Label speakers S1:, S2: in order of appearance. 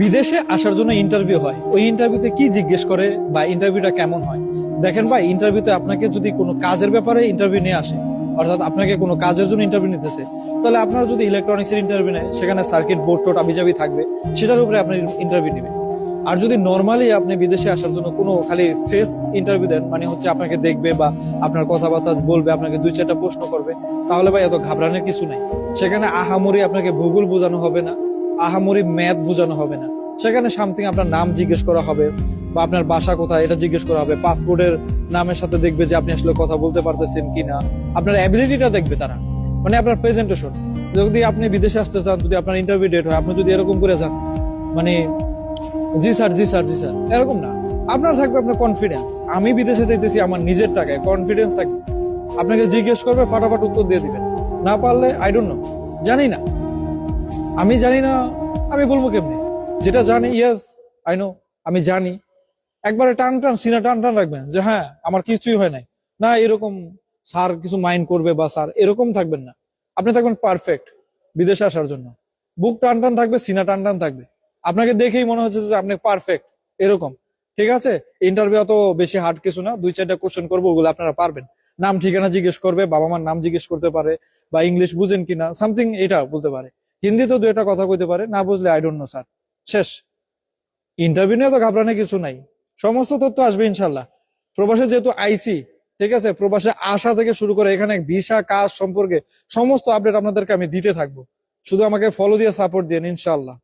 S1: বিদেশে আসার জন্য ইন্টারভিউ হয়, ওই ইন্টারভিউতে কি জিজ্ঞেস করে বা ইন্টারভিউটা কেমন হয়? দেখেন ভাই, ইন্টারভিউতে আপনাকে যদি কোনো কাজের ব্যাপারে ইন্টারভিউ নিয়ে আসে, অর্থাৎ আপনাকে কোনো কাজের জন্য ইন্টারভিউ নিতেছে, তাহলে আপনার যদি ইলেকট্রনিক্সের ইন্টারভিউ নেয়, সেখানে সার্কিট বোর্ড টোট আবিজাবি থাকবে, সেটার উপরে আপনি ইন্টারভিউ নেবেন। আর যদি নর্মালি আপনি বিদেশে আসার জন্য কোনো খালি ফেস ইন্টারভিউ দেন, মানে হচ্ছে আপনাকে দেখবে বা আপনার কথাবার্তা বলবে, আপনাকে দুই চারটা প্রশ্ন করবে, তাহলে ভাই এত ঘাবড়ানোর কিছু নাই। সেখানে আহামরি আপনাকে ভূগোল বোঝানো হবে না, আহামরি ম্যাথ বোঝানো হবে না। সেখানে সামথিং আপনার নাম জিজ্ঞেস করা হবে বা আপনার বাসা কোথায় এটা জিজ্ঞেস করা হবে, পাসপোর্টের নামের সাথে দেখবে যে আপনি আসলে কথা বলতে পারতেছেন কিনা, আপনার অ্যাবিলিটিটা দেখবে তারা, মানে আপনার প্রেজেন্টেশন। যদি আপনি বিদেশে আসতে চান, যদি আপনার ইন্টারভিউ ডেট হয়, আপনি যদি এরকম করে যান, মানে জি স্যার জি স্যার জি স্যার, এরকম না। আপনার থাকবে আপনার কনফিডেন্স, আমি বিদেশে যেতেছি আমার নিজের টাকায়, কনফিডেন্স থাকবে। আপনাকে জিজ্ঞেস করবে, ফাটাফাট উত্তর দিয়ে দিবেন। না পারলে আই ডোন্ট নো, জানি না, আমি জানি না, আমি বলবো কেমনে? যেটা জানি ইয়েস আই নো, আমি জানি। একবারে টান টান সিনা টান টান রাখবেন যে হ্যাঁ আমার কিছুই হয় নাই, না এরকম স্যার কিছু মাইন্ড করবে বা স্যার এরকম থাকবেন না। আপনি থাকবেন পারফেক্ট বিদেশে আসার জন্য, বুক টান টান থাকবে, সিনা টান টান থাকবে, আপনাকে দেখেই মনে হচ্ছে যে আপনি পারফেক্ট, এরকম। ঠিক আছে, ইন্টারভিউ অত বেশি হার্ড কিছু না, দুই চারটা কোশ্চেন করবো, ওগুলো আপনারা পারবেন। নাম ঠিকানা জিজ্ঞেস করবে, বাবা মার নাম জিজ্ঞেস করতে পারে, বা ইংলিশ বুঝেন কিনা সামথিং এটা বলতে পারে, হিন্দি তো দু একটা কথা কইতে পারে, না বুঝলে আই ডোন্ট নো স্যার, শেষ। ইন্টারভিউ নিয়ে তো ঘাবড়ানোর কিছু নাই, সমস্ত তথ্য আসবে ইনশাল্লাহ। প্রবাসে যেহেতু আইসি, ঠিক আছে, প্রবাসে আসা থেকে শুরু করে এখানে ভিসা কাজ সম্পর্কে সমস্ত আপডেট আপনাদেরকে আমি দিতে থাকবো। শুধু আমাকে ফলো দিয়ে সাপোর্ট দিন ইনশাল্লাহ।